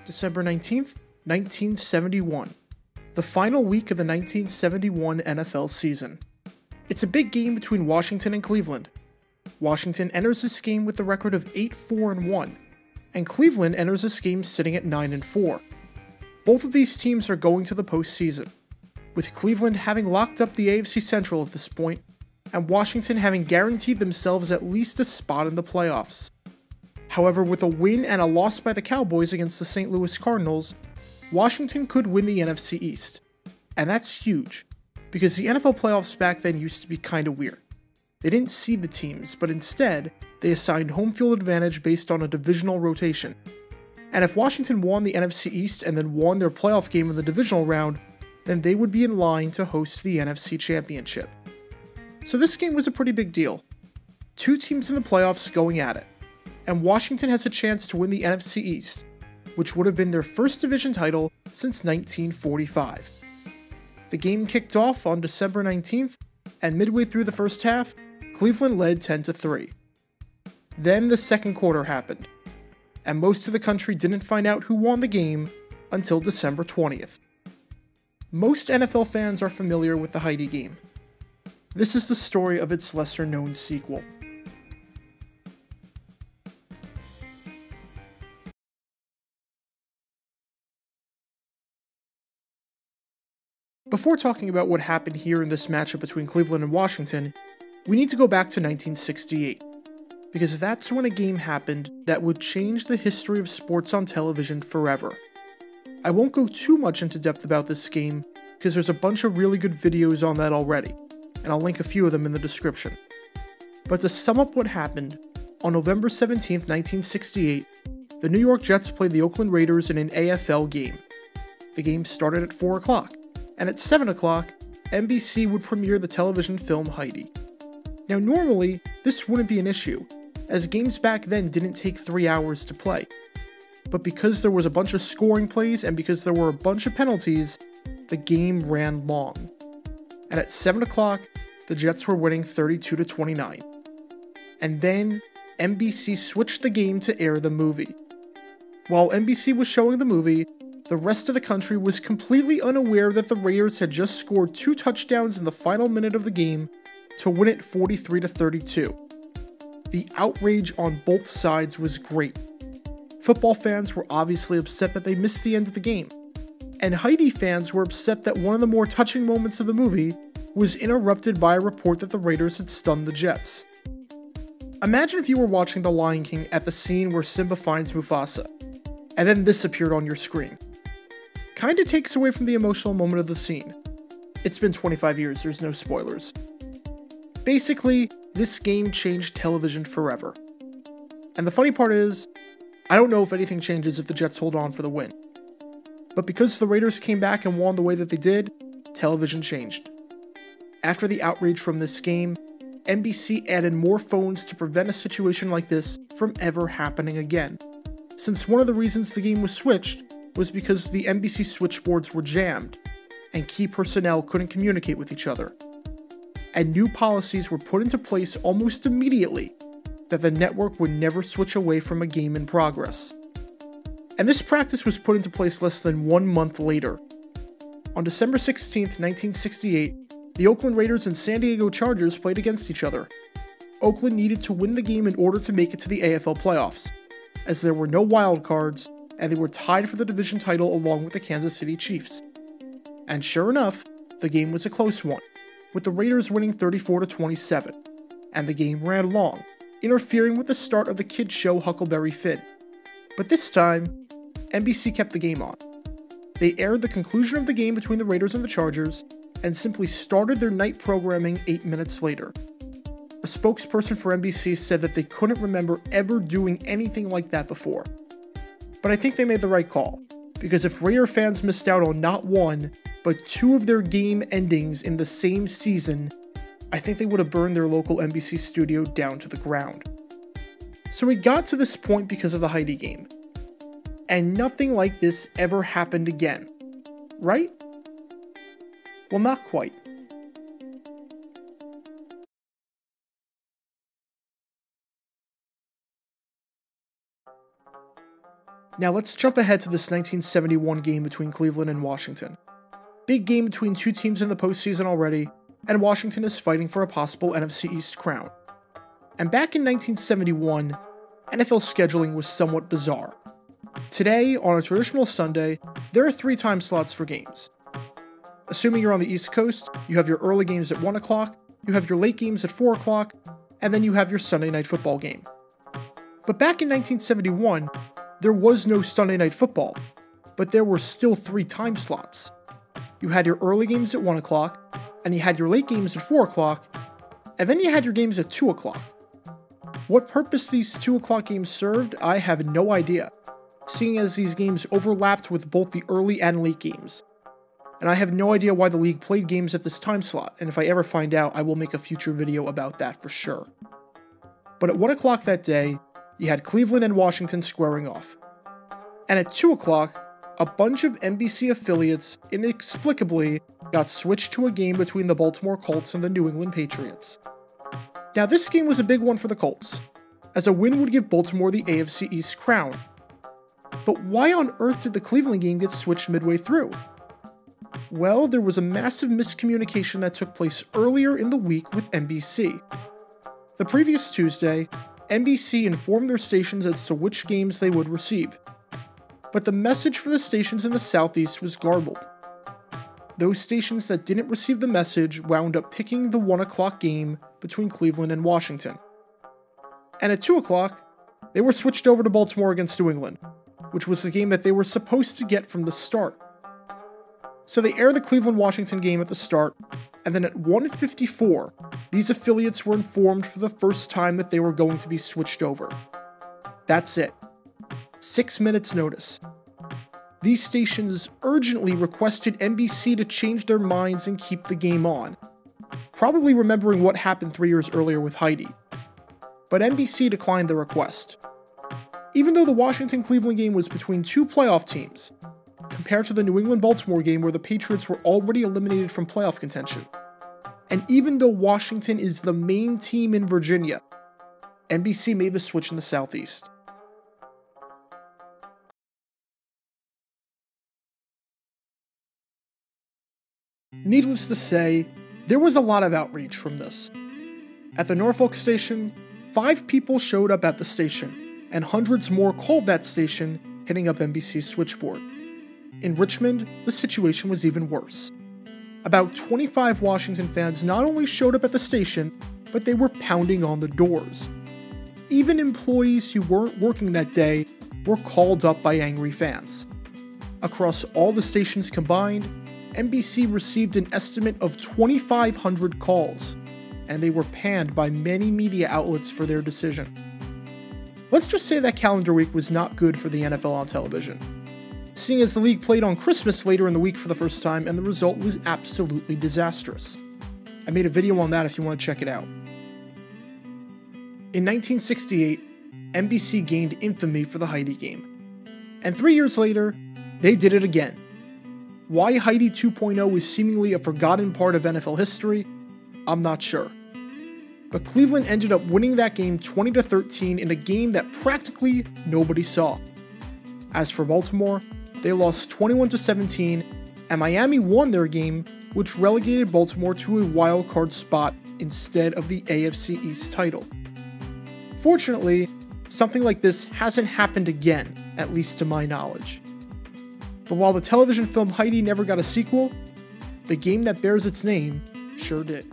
December 19th, 1971. The final week of the 1971 NFL season. It's a big game between Washington and Cleveland. Washington enters this game with a record of 8-4-1, and Cleveland enters this game sitting at 9-4. Both of these teams are going to the postseason, with Cleveland having locked up the AFC Central at this point, and Washington having guaranteed themselves at least a spot in the playoffs. However, with a win and a loss by the Cowboys against the St. Louis Cardinals, Washington could win the NFC East. And that's huge, because the NFL playoffs back then used to be kinda weird. They didn't seed the teams, but instead, they assigned home field advantage based on a divisional rotation. And if Washington won the NFC East and then won their playoff game in the divisional round, then they would be in line to host the NFC Championship. So this game was a pretty big deal. Two teams in the playoffs going at it, and Washington has a chance to win the NFC East, which would have been their first division title since 1945. The game kicked off on December 19th, and midway through the first half, Cleveland led 10-3. Then the second quarter happened, and most of the country didn't find out who won the game until December 20th. Most NFL fans are familiar with the Heidi Game. This is the story of its lesser-known sequel. Before talking about what happened here in this matchup between Cleveland and Washington, we need to go back to 1968, because that's when a game happened that would change the history of sports on television forever. I won't go too much into depth about this game, because there's a bunch of really good videos on that already, and I'll link a few of them in the description. But to sum up what happened, on November 17, 1968, the New York Jets played the Oakland Raiders in an AFL game. The game started at 4 o'clock, and at 7 o'clock, NBC would premiere the television film Heidi. Now normally, this wouldn't be an issue, as games back then didn't take 3 hours to play. But because there was a bunch of scoring plays and because there were a bunch of penalties, the game ran long. And at 7 o'clock, the Jets were winning 32-29. And then, NBC switched the game to air the movie. While NBC was showing the movie, the rest of the country was completely unaware that the Raiders had just scored 2 touchdowns in the final minute of the game to win it 43-32. The outrage on both sides was great. Football fans were obviously upset that they missed the end of the game, and Heidi fans were upset that one of the more touching moments of the movie was interrupted by a report that the Raiders had stunned the Jets. Imagine if you were watching The Lion King at the scene where Simba finds Mufasa, and then this appeared on your screen. Kinda takes away from the emotional moment of the scene. It's been 25 years, there's no spoilers. Basically, this game changed television forever. And the funny part is, I don't know if anything changes if the Jets hold on for the win. But because the Raiders came back and won the way that they did, television changed. After the outrage from this game, NBC added more phones to prevent a situation like this from ever happening again, since one of the reasons the game was switched was because the NBC switchboards were jammed, and key personnel couldn't communicate with each other. And new policies were put into place almost immediately that the network would never switch away from a game in progress. And this practice was put into place less than 1 month later. On December 16, 1968, the Oakland Raiders and San Diego Chargers played against each other. Oakland needed to win the game in order to make it to the AFL playoffs, as there were no wild cards, and they were tied for the division title along with the Kansas City Chiefs. And sure enough, the game was a close one, with the Raiders winning 34-27, and the game ran long, interfering with the start of the kids show Huckleberry Finn. But this time, NBC kept the game on. They aired the conclusion of the game between the Raiders and the Chargers, and simply started their night programming 8 minutes later. A spokesperson for NBC said that they couldn't remember ever doing anything like that before. But I think they made the right call, because if Raider fans missed out on not 1, but 2 of their game endings in the same season, I think they would have burned their local NBC studio down to the ground. So we got to this point because of the Heidi Game. And nothing like this ever happened again, right? Well, not quite. Now let's jump ahead to this 1971 game between Cleveland and Washington. Big game between two teams in the postseason already, and Washington is fighting for a possible NFC East crown. And back in 1971, NFL scheduling was somewhat bizarre. Today, on a traditional Sunday, there are 3 time slots for games. Assuming you're on the East Coast, you have your early games at 1 o'clock, you have your late games at 4 o'clock, and then you have your Sunday night football game. But back in 1971, there was no Sunday night football, but there were still 3 time slots. You had your early games at 1 o'clock, and you had your late games at 4 o'clock, and then you had your games at 2 o'clock. What purpose these 2 o'clock games served, I have no idea, seeing as these games overlapped with both the early and late games. And I have no idea why the league played games at this time slot, and if I ever find out, I will make a future video about that for sure. But at 1 o'clock that day, you had Cleveland and Washington squaring off. And at 2 o'clock, a bunch of NBC affiliates inexplicably got switched to a game between the Baltimore Colts and the New England Patriots. Now this game was a big one for the Colts, as a win would give Baltimore the AFC East crown. But why on earth did the Cleveland game get switched midway through? Well, there was a massive miscommunication that took place earlier in the week with NBC. The previous Tuesday, NBC informed their stations as to which games they would receive. But the message for the stations in the Southeast was garbled. Those stations that didn't receive the message wound up picking the 1 o'clock game between Cleveland and Washington. And at 2 o'clock, they were switched over to Baltimore against New England, which was the game that they were supposed to get from the start. So they aired the Cleveland-Washington game at the start, and then at 1:54, these affiliates were informed for the first time that they were going to be switched over. That's it. 6 minutes notice. These stations urgently requested NBC to change their minds and keep the game on, probably remembering what happened 3 years earlier with Heidi. But NBC declined the request. Even though the Washington-Cleveland game was between 2 playoff teams, compared to the New England-Baltimore game where the Patriots were already eliminated from playoff contention. And even though Washington is the main team in Virginia, NBC made the switch in the Southeast. Needless to say, there was a lot of outrage from this. At the Norfolk station, 5 people showed up at the station, and hundreds more called that station, hitting up NBC's switchboard. In Richmond, the situation was even worse. About 25 Washington fans not only showed up at the station, but they were pounding on the doors. Even employees who weren't working that day were called up by angry fans. Across all the stations combined, NBC received an estimate of 2,500 calls, and they were panned by many media outlets for their decision. Let's just say that calendar week was not good for the NFL on television, seeing as the league played on Christmas later in the week for the first time, and the result was absolutely disastrous. I made a video on that if you want to check it out. In 1968, NBC gained infamy for the Heidi Game. And 3 years later, they did it again. Why Heidi 2.0 is seemingly a forgotten part of NFL history, I'm not sure. But Cleveland ended up winning that game 20-13 in a game that practically nobody saw. As for Baltimore, they lost 21-17, and Miami won their game, which relegated Baltimore to a wild card spot instead of the AFC East title. Fortunately, something like this hasn't happened again, at least to my knowledge. But while the television film Heidi never got a sequel, the game that bears its name sure did.